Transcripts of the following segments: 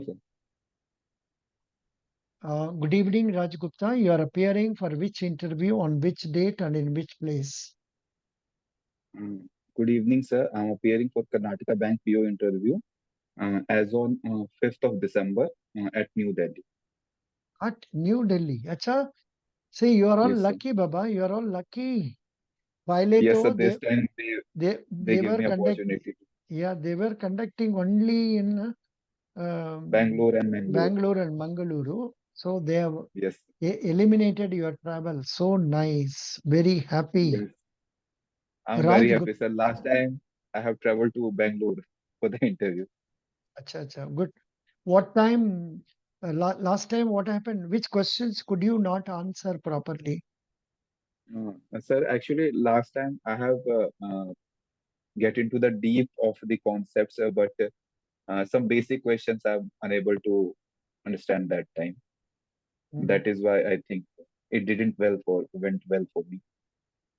Good evening, Raj Gupta. You are appearing for which interview on which date and in which place? Good evening, sir. I'm appearing for Karnataka Bank PO interview as on 5th of December at New Delhi. At New Delhi. Acha, see, you are all Yes, sir. lucky, Baba. You are all lucky. Pile Yes, sir. to This time they they give were me conducting. opportunity to Yeah, they were conducting only in Bangalore and Mangalore. Bangalore and Mangaluru. So they have Yes, eliminated your travel. So nice. Very happy. yes. I'm very Raj Gupta. happy, sir. Last time I have traveled to Bangalore for the interview. Acha, good. What time? Last time, what happened? Which questions could you not answer properly? Sir, actually, last time I have get into the deep of the concepts, but some basic questions I'm unable to understand that time. Mhm. That is why I think it didn't went well for me.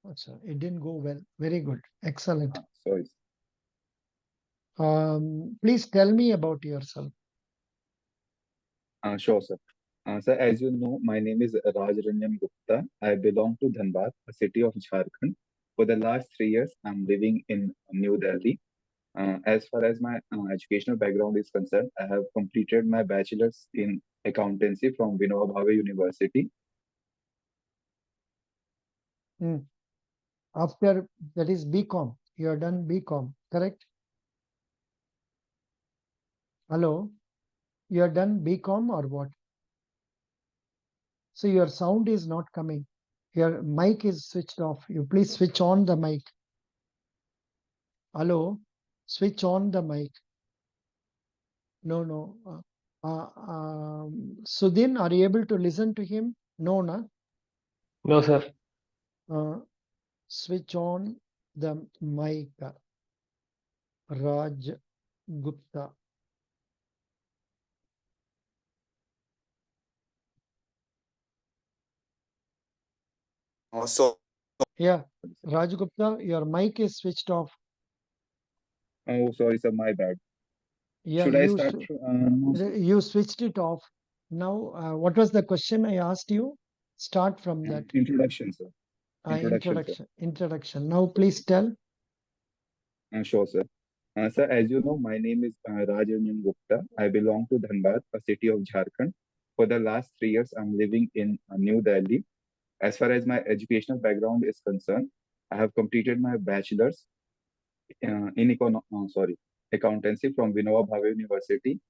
Acha, it didn't go well. Very good. Excellent. Sorry. Please tell me about yourself. Sure, sir. Sir, as you know, my name is Raj Ranjan Gupta. I belong to Dhanbad, a city of Jharkhand. For the last 3 years, I'm living in New Delhi. As far as my educational background is concerned, I have completed my bachelor's in accountancy from Vinoba Bhave University. Hmm. After that is BCom. You are done BCom, correct? Hello? You are done BCom or what? So your sound is not coming. Your mic is switched off. You please switch on the mic. Hello? Switch on the mic. No. Sudhin, are you able to listen to him? No, na? No, sir. Uh, switch on the mic. Raj Gupta. So, Yeah, Raj Gupta, your mic is switched off. oh, sorry, sir, my bad. Yeah, Should I start? No, sir. you switched it off. Now, what was the question I asked you? Start from that Introduction, sir. Introduction, sir. introduction. Now, please tell. Sure, sir. Sir, as you know, my name is Raj Ranjan Gupta. I belong to Dhanbad, a city of Jharkhand. For the last 3 years, I'm living in New Delhi. As far as my educational background is concerned, I have completed my bachelor's accountancy from Vinoba Bhave University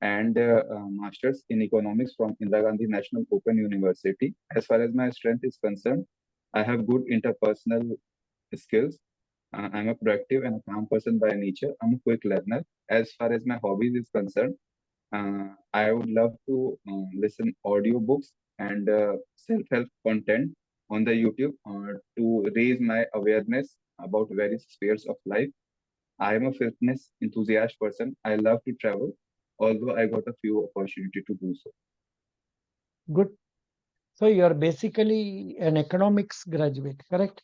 and master's in economics from Indira Gandhi National Open University. As far as my strength is concerned, I have good interpersonal skills. I'm a proactive and a calm person by nature. I'm a quick learner. As far as my hobbies is concerned, I would love to listen audiobooks and self-help content on the YouTube to raise my awareness about various spheres of life. I am a fitness enthusiast person. I love to travel, although I got a few opportunity to do so. Good. So you are basically an economics graduate, correct?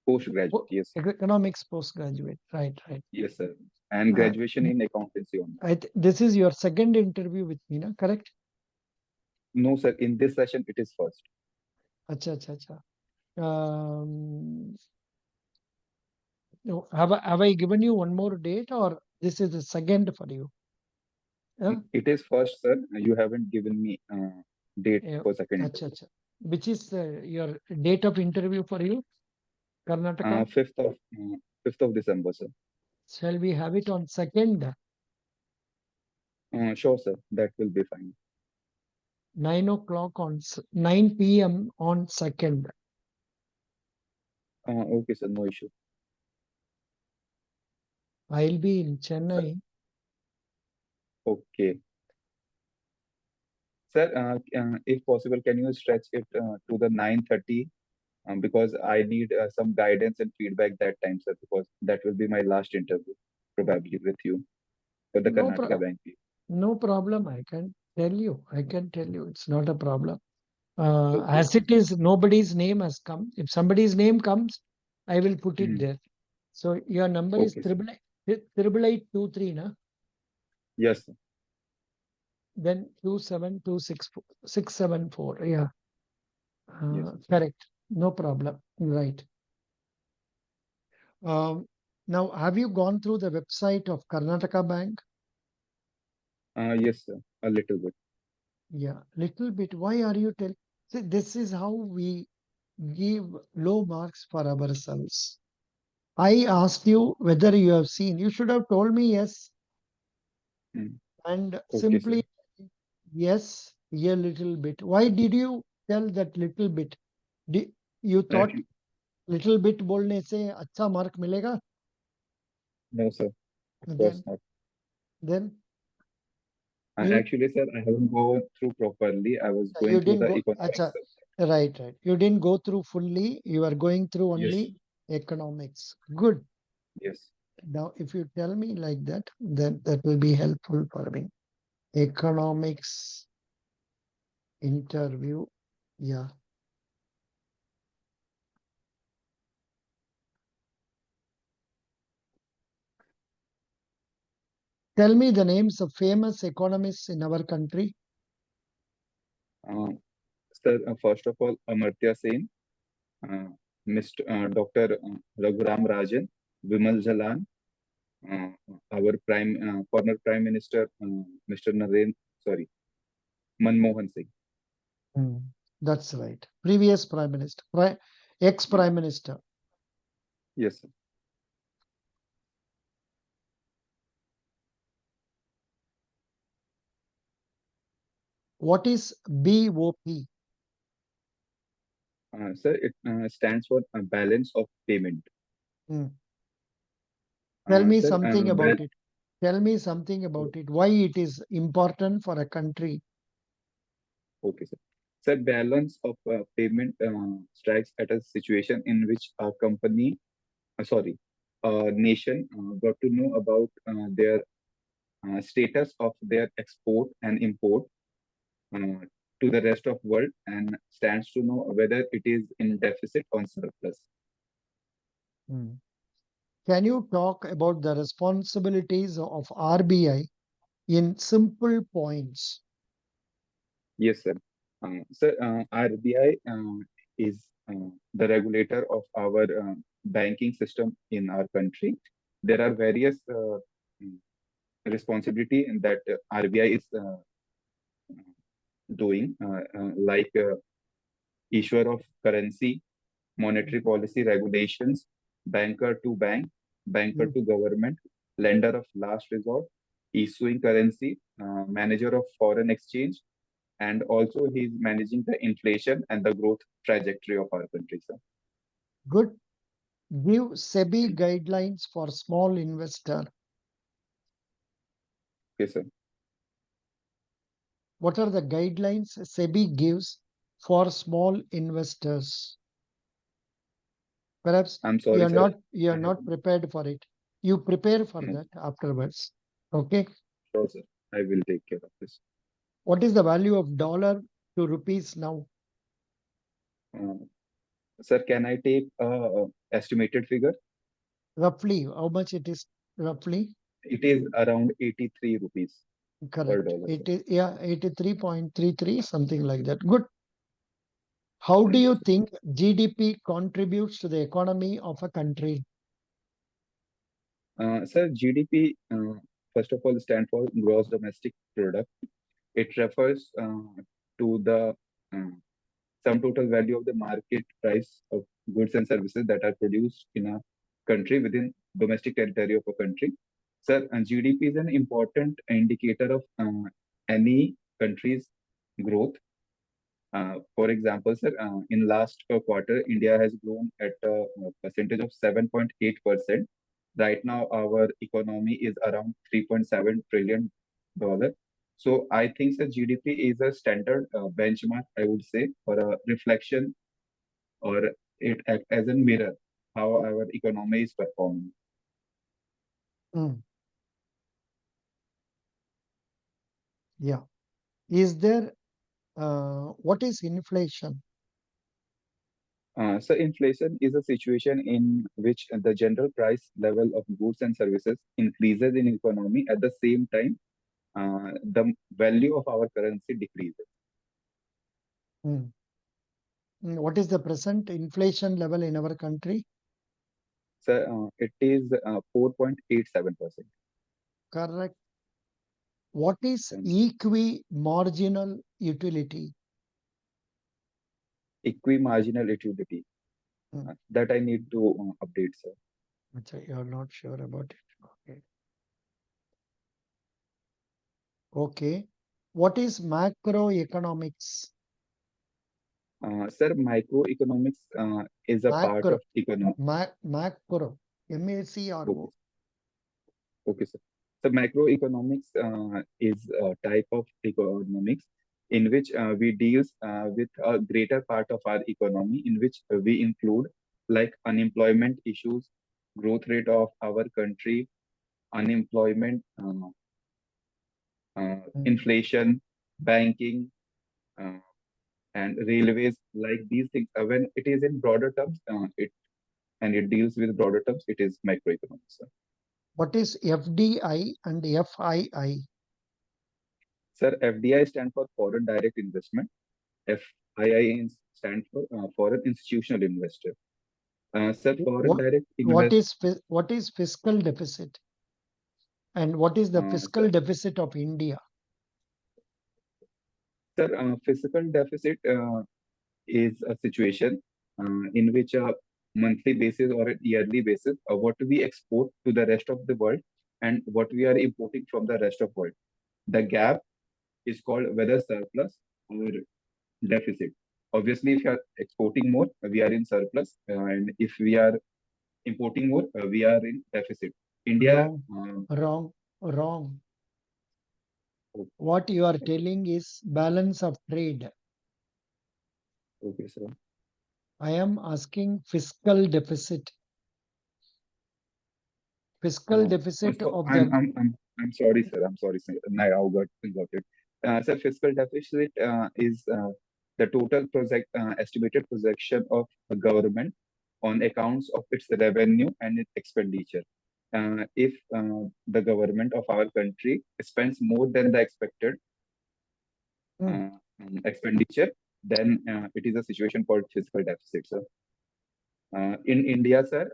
Postgraduate, yes, sir. Economics postgraduate. Right. Yes, sir. And Uh, graduation in accountancy only. this is your second interview with me, na? Correct? No, sir. In this session, it is first. Acha. No, have I given you one more date or this is the second for you? Yeah? It is first, sir. You haven't given me date Yeah. for second interview. Acha. Which is your date of interview for you, Karnataka? 5th of December, sir. Shall we have it on second, Sure, sir. That will be fine. 9 o'clock on 9 p.m. on second? Okay, sir. No issue. I'll be in Sir, Chennai. okay. Sir, if possible, can you stretch it to the 9:30? Because I need some guidance and feedback that time, sir, because that will be my last interview, probably with you for the No Karnataka problem. Bank. No problem. I can tell you. It's not a problem. Okay. As it is, nobody's name has come. If somebody's name comes, I will put it Mhm. there. So your number is Okay, sir. triple eight 23, na? Yes, sir. then 2726674. Yeah, Yes. correct. No problem. Right. Um, Now, have you gone through the website of Karnataka Bank? Yes, sir. A little bit. Yeah, little bit. Why are you tell? See, this is how we give low marks for ourselves. I asked you whether you have seen. You should have told me yes, Mm. and Okay, sir. simply yes, a little bit. Why did you tell that little bit? Did, you thought Actually, little bit बोलने से अच्छा mark मिलेगा? no, sir. Of course Then, not. then you Actually, sir, I haven't gone through properly. I was you going through didn't the go. economics, Acha, sir. right. You didn't go through fully. You are going through Yes, only economics. Good. yes. Now, if you tell me like that, then that will be helpful for me. Economics interview. Yeah. Tell me the names of famous economists in our country. Uh, Sir, first of all, Amartya Sen, uh, Mr. Dr. Raghuram Rajan, Vimal Jalan, uh, our former Prime Minister, Mr. Manmohan Singh. Hmm. That's right. Previous prime minister, ex Yes, prime minister. yes, sir. What is BOP? Sir, it stands for balance of payment. Hmm. Tell me Sir, something well, about it. Tell me something about it. Why it is important for a country? okay, sir. Sir, balance of payment strikes at a situation in which a company, a nation got to know about their status of their export and import uh, to the rest of world and stands to know whether it is in deficit or surplus. Hmm. Can you talk about the responsibilities of RBI in simple points? Yes, sir. Sir, RBI is the regulator of our banking system in our country. There are various mm, responsibility that RBI is doing, like issuer of currency, monetary policy regulations, banker to bank, banker Hmm. to government, lender of last resort, issuing currency, manager of foreign exchange, and also he's managing the inflation and the growth trajectory of our country, sir. Good. Give SEBI guidelines for small investor. Okay, sir. What are the guidelines SEBI gives for small investors? Perhaps I'm sorry, sir. you I are have not prepared for it. You prepare for no, that afterwards. Okay. sure, sir. I will take care of this. What is the value of dollar to rupees now? Uh, Sir, can I take estimated figure? Roughly, how much it is roughly? It is around 83 rupees per Correct. dollar, sir. It is, yeah, 83.33, something like that. Good. How do Thank you, you sir. think GDP contributes to the economy of a country? Sir, GDP, first of all, stand for gross domestic product. It refers to the uh, sum total value of the market price of goods and services that are produced in a country within domestic territory of a country. Sir, GDP is an important indicator of any country's growth. For example, sir, in last quarter, India has grown at a percentage of 7.8%. Right now, our economy is around $3.7 trillion. So I think the GDP is a standard benchmark, I would say, for a reflection or it act as a mirror how our economy is performing. Hmm. Yeah. Is there, what is inflation? So inflation is a situation in which the general price level of goods and services increases in economy at the same time. the value of our currency decreases. Hmm. What is the present inflation level in our country? So it is 4.87%. Correct. What is equi-marginal utility? Equi-marginal utility. Hmm. That I need to update, sir. You're not sure about it. Okay. Okay. What is macroeconomics? Sir, microeconomics is a part Macro. of economic. Macro. MACRO. Okay, okay, sir. So macroeconomics is a type of economics in which we deals with a greater part of our economy, in which we include like unemployment issues, growth rate of our country, unemployment, Hmm. inflation, banking, uh, and railways, like these things. When it is in broader terms, it deals with broader terms, it is macroeconomics, sir. What is FDI and FII? Sir, FDI stands for foreign direct investment. FII stands for foreign institutional investor. Sir, foreign What direct invest. what is fiscal deficit? And what is the Sir, fiscal deficit of India? sir, fiscal deficit is a situation in which a monthly basis or a yearly basis, what we export to the rest of the world and what we are importing from the rest of world. The gap is called whether surplus or deficit. Obviously, if you are exporting more, we are in surplus, and if we are importing more, we are in deficit. India, Wrong, wrong, wrong. o- What you are telling is balance of trade. okay, sir. I am asking fiscal deficit. Fiscal deficit So of the I'm sorry, sir. I'm sorry, sir. Now got it. Sir, fiscal deficit is the total project estimated projection of a government on accounts of its revenue and its expenditure. If the government of our country spends more than the expected Hmm. uh, expenditure, then it is a situation called fiscal deficit, sir. In India, sir,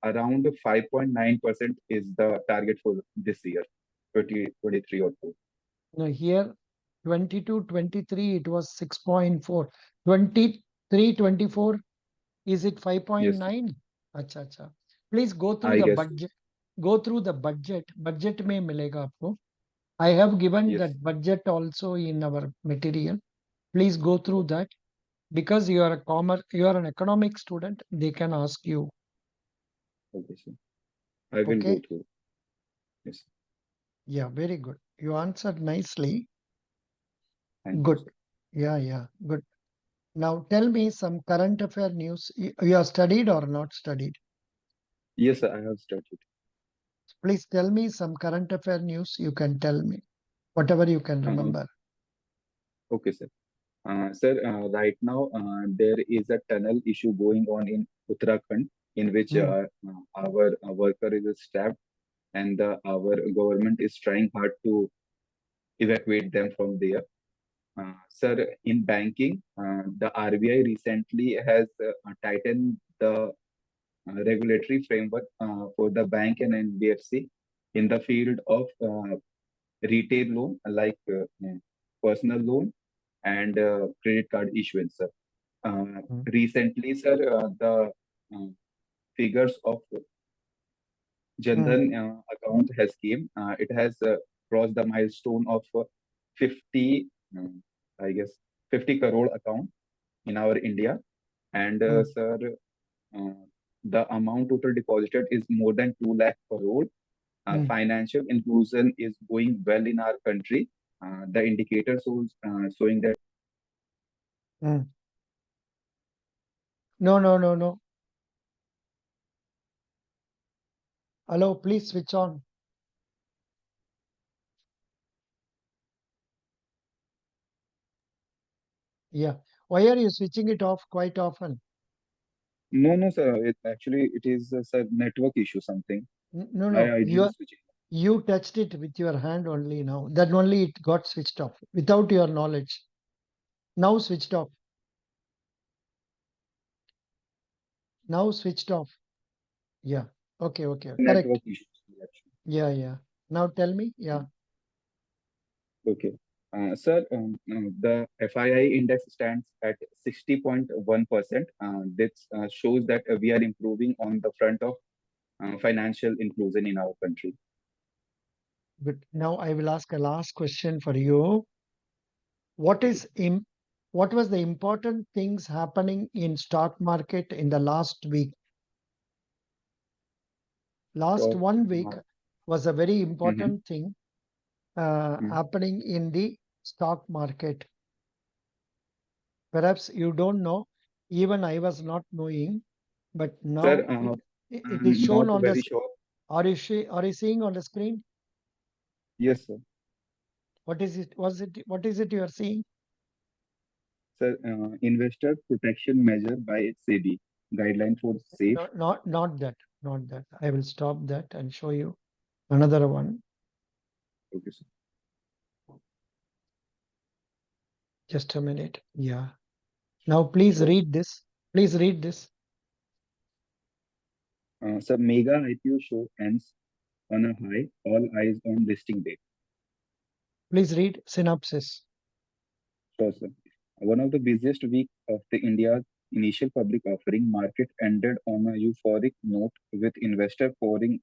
around 5.9% is the target for this year, 2023 or 4. Here 22, 23, it was 6.4. 23, 24, is it Yes, sir. 5.9? Acha, acha. Please go through I the guess. budget. Go through the budget. Budget में मिलेगा आपको. I have given Yes. that budget also in our material. Please go through Okay, that because you are a commerce, you are an economic student. They can ask you. okay, sir. I will go Okay. through. Yes. Yeah, very good. You answered nicely. Thank you, Good. sir. Yeah, yeah, good. Now tell me some current affair news. You have studied or not studied? Yes, sir, I have studied. Please tell me some current affair news. You can tell me whatever you can Uh, remember. okay, sir. Sir, right now there is a tunnel issue going on in Uttarakhand, in which Hmm, our worker is stabbed, and our government is trying hard to evacuate them from there. Sir, in banking, the RBI recently has tightened the regulatory framework for the bank and NBFC in the field of retail loan, like personal loan and credit card issuance, sir. hmm, Recently, sir, the uh, figures of hmm, Jandan account has came. It has crossed the milestone of 50, I guess, 50 crore account in our India. And hmm, sir, uh, the amount total deposited is more than 2 lakh crore. hmm, Financial inclusion is going well in our country. The indicators shows showing that. hmm. No, no, no, no. Hello, please switch on. Yeah. Why are you switching it off quite often? No, no, sir. It actually it is a sir, network issue something. No, I no. I didn't switch it. You touched it with your hand only now. Then only it got switched off without your knowledge. Now switched off. Now switched off. Yeah. Okay. Okay. Correct. Network issues. Yeah. Yeah. Now tell me. Yeah. Okay. Sir, the FII index stands at 60.1%. This shows that we are improving on the front of financial inclusion in our country. Good. Now I will ask a last question for you. What Okay. is what was the important things happening in stock market in the last week? Last Stock 1 week market. was a very Mm-hmm. important thing Mm. happening in the stock market. Perhaps you don't know, even I was not knowing, but Sir, now it is I'm shown not on the very sure. are you seeing on the screen? Yes, sir. What is it? What is it you are seeing? Sir, investor protection measure by SEBI, guideline for safe. Not that, not that. I will stop that and show you another one. Okay, sir. Just a minute. Yeah. Now please Sure. read this. Please read this. Sir, mega IPO show ends on a high, all eyes on listing date. Please read synopsis. Sure, sir. One of the busiest week of the India's initial public offering market ended on a euphoric note with investor pouring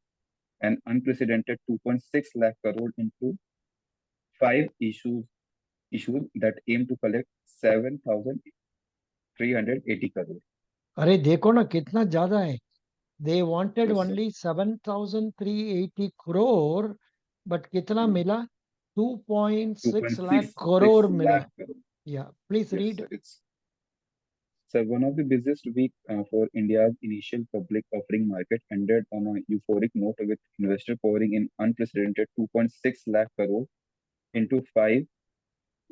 an unprecedented 2.6 lakh crore into five issues that aim to collect 7,380 crore. अरे देखो ना कितना ज्यादा है. They wanted Yes, sir. only 7,380 crore, but कितना Uh, मिला? 2.6 lakh 2.66 crore मिला. lakh crore. Yeah, please Yes, read. sir. It's So one of the busiest week for India's initial public offering market ended on a euphoric note with investor pouring in unprecedented 2.6 lakh crore into five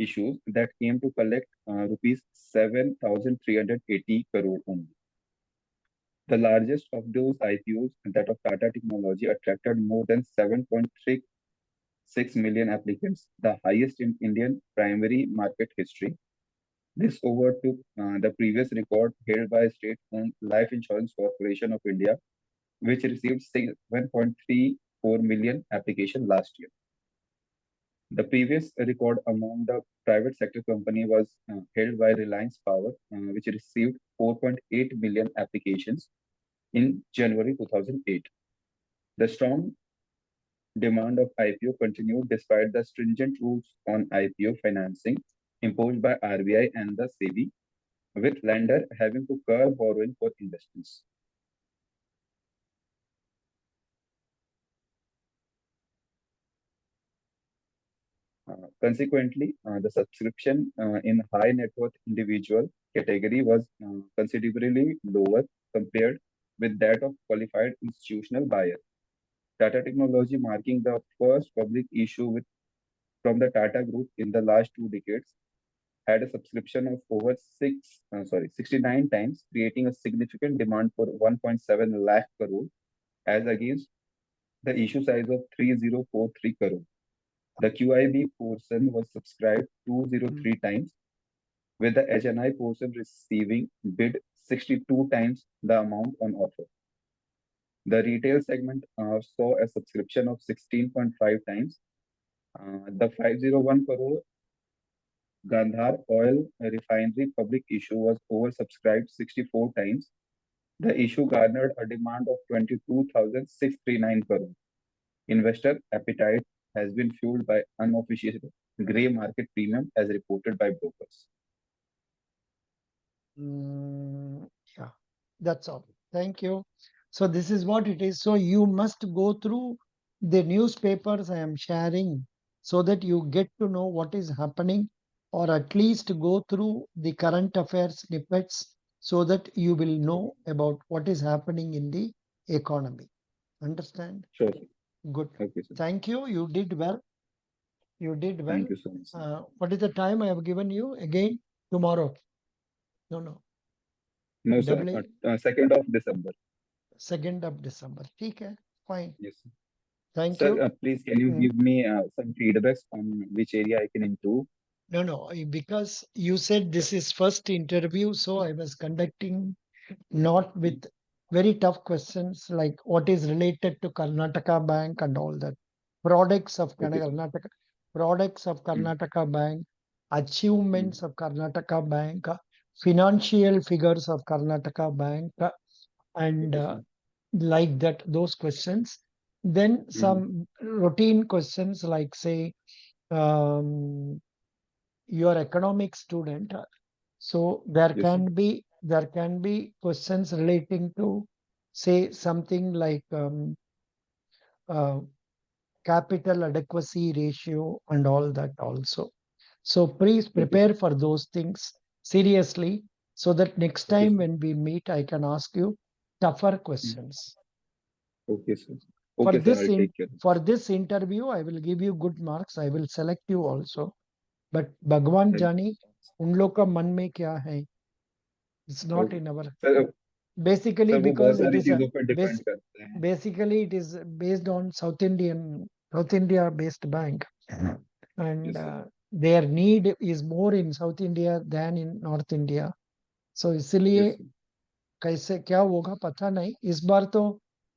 issues that aim to collect rupees 7,380 crore only. The largest of those IPOs, that of Tata Technology, attracted more than 7.36 million applicants, the highest in Indian primary market history. This overtook the previous record held by state-owned Life Insurance Corporation of India, which received 1.34 million applications last year. The previous record among the private sector company was held by Reliance Power, which received 4.8 million applications in January 2008. The strong demand of IPO continued despite the stringent rules on IPO financing imposed by RBI and the SEBI, with lender having to curb borrowing for investments. Consequently, the subscription in high net worth individual category was considerably lower compared with that of qualified institutional buyer. Tata Technology marking the first public issue from the Tata Group in the last 2 decades had a subscription of over 69 times, creating a significant demand for 1.7 lakh crore as against the issue size of 3043 crore. The QIB portion was subscribed Mm. 203 times, with the HNI portion receiving bid 62 times the amount on offer. The retail segment saw a subscription of 16.5 times. The 501 crore Gandhar oil refinery public issue was oversubscribed 64 times. The issue garnered a demand of 22,639 crore. Investor appetite has been fueled by unofficial grey market premium as reported by brokers. Mm, yeah, that's all. Thank you. So this is what it is. So you must go through the newspapers I am sharing so that you get to know what is happening, or at least go through the current affairs snippets so that you will know about what is happening in the economy. Understand? Sure, sir. Good. Okay, sir. Thank you. You did well. You did well. Thank you so much, sir. What is the time I have given you? Again, tomorrow. No, no. No, sir. Double 2nd of December. 2nd of December. ठीक है, fine. Yes, sir. Thank Sir, you. please can you Mm, give me some feedbacks on which area I can improve? No, no, because you said this is first interview, so I was conducting not with very tough questions like what is related to Karnataka Bank and all that. Products of Okay, sir. Karnataka, products of Mm. Karnataka Bank, Mm. achievements of Karnataka Bank, financial figures of Karnataka Bank, and Okay, sir. like that, those questions. Then Mm. some routine questions like say, um, your economic student. So Yes, sir. there can be questions relating to say something like uh, capital adequacy ratio and all that also. So please Okay, sir. prepare for those things seriously so that next Okay, time sir. when we meet I can ask you tougher Mm. questions. Okay, sir. For Okay, sir. this I'll in take care of for this. this interview I will give you good marks. I will select you also. But भगवान Thank you. जाने उन लोग का मन में क्या है. It's not Okay. in our sir basically sir वो बहुत because it सारी is a चीजों पर base डिपेंड करते हैं. basically it is based on South India based bank. And yes sir. their need is more in South India than in North India. So इसलिए yes sir. कैसे क्या होगा पता नहीं. इस बार तो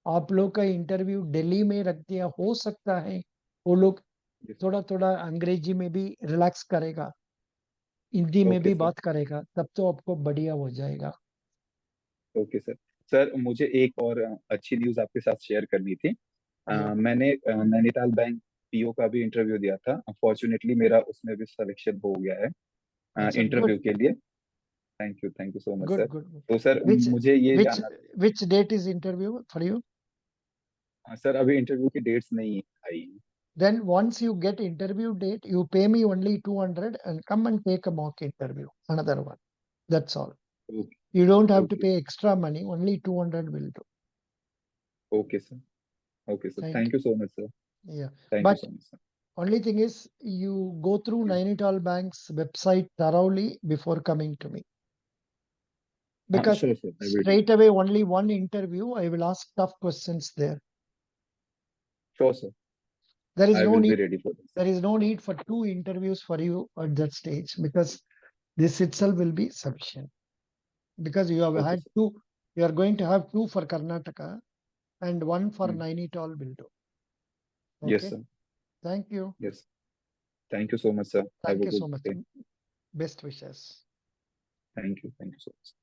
आप लोग का इंटरव्यू दिल्ली में रख दिया, हो सकता है वो लोग यस. थोड़ा थोड़ा अंग्रेजी में भी रिलैक्स करेगा, हिंदी में ओके भी सर. बात करेगा, तब तो आपको बढ़िया हो जाएगा. Okay sir. सर मुझे एक और अच्छी न्यूज़ आपके साथ शेयर करनी थी. या मैंने नैनीताल बैंक पीओ का भी इंटरव्यू दिया था. अनफॉर्चुनेटली मेरा उसमें भी सिलेक्शन हो गया है अच्छा, इंटरव्यू गुड के लिए. Thank you so much good sir. Good good. तो सर which मुझे ये which जानना था. which date is interview for you? Sir अभी इंटरव्यू की डेट्स नहीं आई. Then once you get interview date, you pay me only 200 and come and take a mock interview, another one. That's all. Okay. You don't have to okay. pay extra money, only 200 will do. Okay sir. Okay sir. Thank thank you so much sir. you. Yeah. Thank you But so much sir. only thing is you go through yes. Nainital Bank's website thoroughly before coming to me. हाँ Because sure sir I will do. straight away only one interview, I will ask tough questions there. Sure sir. There is I no will be need ready for this. there is no need for two interviews for you at that stage because this itself will be sufficient. Because you have okay had sir. two, you are going to have two for Karnataka and one for Nainital will do. Yes Okay. Sir. Thank you. Yes. Thank you so much sir. Have Thank a you so good much. Day. Best wishes. Thank you. Thank you so much.